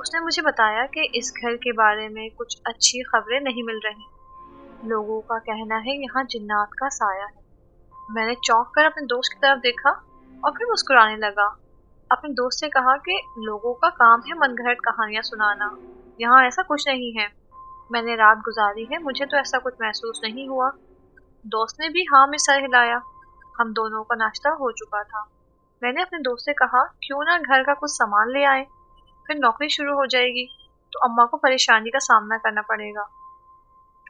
اس نے مجھے بتایا کہ اس گھر کے بارے میں کچھ اچھی خبریں نہیں مل رہی۔ لوگوں کا کہنا ہے یہاں جنات کا سایہ ہے۔ میں نے چونک کر اپنے دوست کی طرف دیکھا اور پھر مسکرانے لگا۔ اپنے دوست سے کہا کہ لوگوں کا کام ہے من گھڑت کہانیاں سنانا، یہاں ایسا کچھ نہیں ہے۔ میں نے رات گزاری ہے، مجھے تو ایسا کچھ محسوس نہیں ہوا۔ دوست نے بھی ہاں میں سر ہلایا۔ ہم دونوں کا ناشتہ ہو چکا تھا۔ میں نے اپنے دوست سے کہا کیوں نہ گھر کا کچھ سامان لے آئے، پھر نوکری شروع ہو جائے گی تو اماں کو پریشانی کا سامنا کرنا پڑے گا۔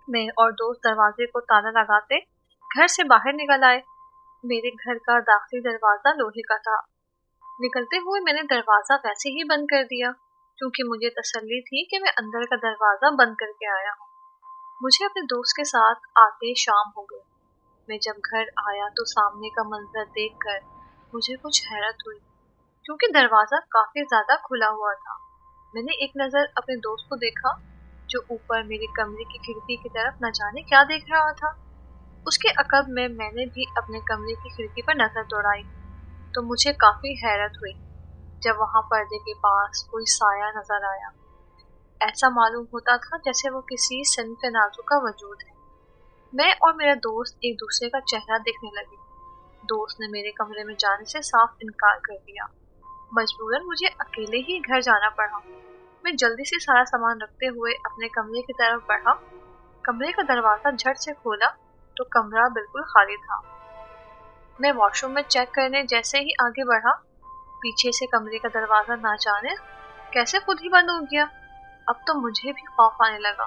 میں اور دوست دروازے کو تالا لگاتے گھر سے باہر نکل آئے۔ میرے گھر کا داخلی دروازہ لوہے کا تھا۔ نکلتے ہوئے میں نے دروازہ ویسے ہی بند کر دیا کیونکہ مجھے تسلی تھی کہ میں اندر کا دروازہ بند کر کے آیا ہوں۔ مجھے اپنے دوست کے ساتھ آتے شام ہو گئی۔ میں جب گھر آیا تو سامنے کا منظر دیکھ کر مجھے کچھ حیرت ہوئی کیونکہ دروازہ کافی زیادہ کھلا ہوا تھا۔ میں نے ایک نظر اپنے دوست کو دیکھا جو اوپر میرے کمرے کی کھڑکی کی طرف نہ جانے کیا دیکھ رہا تھا۔ اس کے عقب میں نے بھی اپنے کمرے کی کھڑکی پر نظر دوڑائی تو مجھے کافی حیرت ہوئی جب وہاں پردے کے پاس کوئی سایہ نظر آیا۔ ایسا معلوم ہوتا تھا جیسے وہ کسی صنف نازک کا وجود ہے۔ میں اور میرا دوست ایک دوسرے کا چہرہ دیکھنے لگے۔ دوست نے میرے کمرے میں جانے سے صاف انکار کر دیا۔ مجبوراً مجھے اکیلے ہی گھر جانا پڑا۔ میں جلدی سے سارا سامان رکھتے ہوئے اپنے کمرے کی طرف بڑھا۔ کمرے کا دروازہ جھٹ سے کھولا تو کمرہ بالکل خالی تھا۔ میں واش روم میں چیک کرنے جیسے ہی آگے بڑھا، پیچھے سے کمرے کا دروازہ نہ جانے کیسے خود ہی بند ہو گیا۔ اب تو مجھے بھی خوف آنے لگا۔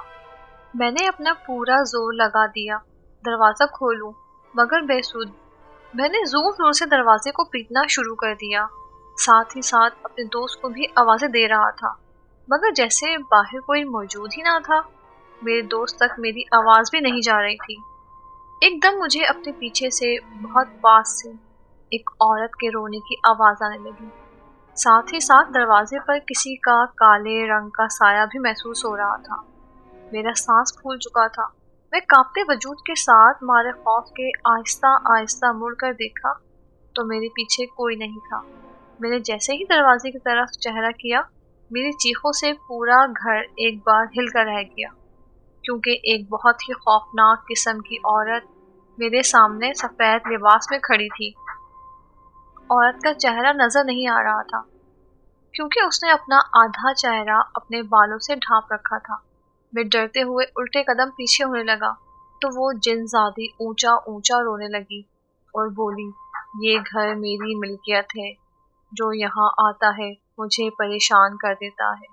میں نے اپنا پورا زور لگا دیا دروازہ کھولوں، مگر بے سود۔ میں نے زور زور سے دروازے کو پیٹنا شروع کر دیا، ساتھ ہی ساتھ اپنے دوست کو بھی آوازیں دے رہا تھا، مگر جیسے باہر کوئی موجود ہی نہ تھا۔ میرے دوست تک میری آواز بھی نہیں جا رہی تھی۔ ایک دم مجھے اپنے پیچھے سے بہت پاس سے ایک عورت کے رونے کی آواز آنے لگی۔ ساتھ ہی ساتھ دروازے پر کسی کا کالے رنگ کا سایہ بھی محسوس ہو رہا تھا۔ میرا سانس پھول چکا تھا۔ میں کانپتے وجود کے ساتھ مارے خوف کے آہستہ آہستہ مڑ کر دیکھا تو میرے پیچھے کوئی نہیں تھا۔ میں نے جیسے ہی دروازے کی طرف چہرہ کیا، میری چیخوں سے پورا گھر ایک بار ہل کر رہ گیا کیونکہ ایک بہت ہی خوفناک قسم کی عورت میرے سامنے سفید لباس میں کھڑی تھی۔ عورت کا چہرہ نظر نہیں آ رہا تھا کیونکہ اس نے اپنا آدھا چہرہ اپنے بالوں سے ڈھانپ رکھا تھا۔ میں ڈرتے ہوئے الٹے قدم پیچھے ہونے لگا تو وہ جن زادی اونچا اونچا رونے لگی اور بولی، یہ گھر میری ملکیت ہے، جو یہاں آتا ہے مجھے پریشان کر دیتا ہے۔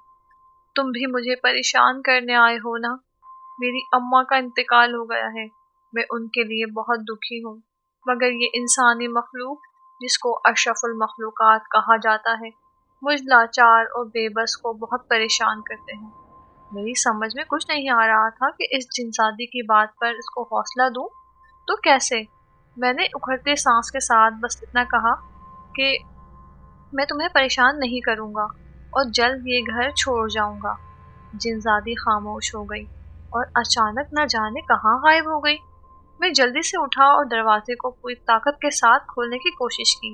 تم بھی مجھے پریشان کرنے آئے ہو نا؟ میری اماں کا انتقال ہو گیا ہے، میں ان کے لیے بہت دکھی ہوں، مگر یہ انسانی مخلوق جس کو اشرف المخلوقات کہا جاتا ہے مجھ لاچار اور بے بس کو بہت پریشان کرتے ہیں۔ میری سمجھ میں کچھ نہیں آ رہا تھا کہ اس جنسادی کی بات پر اس کو حوصلہ دوں تو کیسے۔ میں نے اکھڑتے سانس کے ساتھ بس اتنا کہا کہ میں تمہیں پریشان نہیں کروں گا اور جلد یہ گھر چھوڑ جاؤں گا۔ جنزادی خاموش ہو گئی اور اچانک نہ جانے کہاں غائب ہو گئی۔ میں جلدی سے اٹھا اور دروازے کو پوری طاقت کے ساتھ کھولنے کی کوشش کی،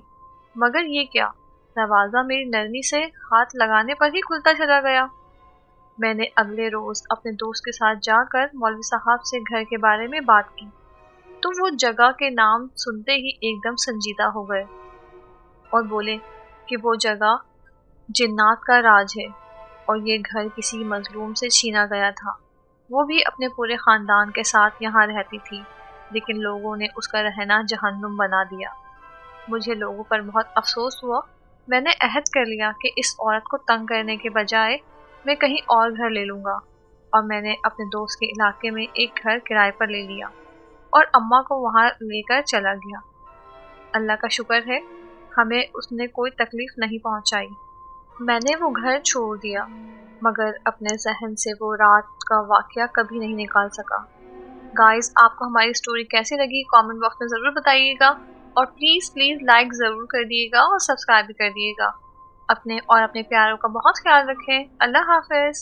مگر یہ کیا، دروازہ میری نرمی سے ہاتھ لگانے پر ہی کھلتا چلا گیا۔ میں نے اگلے روز اپنے دوست کے ساتھ جا کر مولوی صاحب سے گھر کے بارے میں بات کی تو وہ جگہ کے نام سنتے ہی ایک دم سنجیدہ ہو گئے اور بولے کہ وہ جگہ جنات کا راج ہے اور یہ گھر کسی مظلوم سے چھینا گیا تھا۔ وہ بھی اپنے پورے خاندان کے ساتھ یہاں رہتی تھی، لیکن لوگوں نے اس کا رہنا جہنم بنا دیا۔ مجھے لوگوں پر بہت افسوس ہوا۔ میں نے عہد کر لیا کہ اس عورت کو تنگ کرنے کے بجائے میں کہیں اور گھر لے لوں گا، اور میں نے اپنے دوست کے علاقے میں ایک گھر کرائے پر لے لیا اور اماں کو وہاں لے کر چلا گیا۔ اللہ کا شکر ہے ہمیں اس نے کوئی تکلیف نہیں پہنچائی۔ میں نے وہ گھر چھوڑ دیا، مگر اپنے ذہن سے وہ رات کا واقعہ کبھی نہیں نکال سکا۔ گائز، آپ کو ہماری سٹوری کیسی لگی کامنٹ باکس میں ضرور بتائیے گا، اور پلیز لائک ضرور کر دیے گا اور سبسکرائب بھی کر دیے گا۔ اپنے اور اپنے پیاروں کا بہت خیال رکھیں۔ اللہ حافظ۔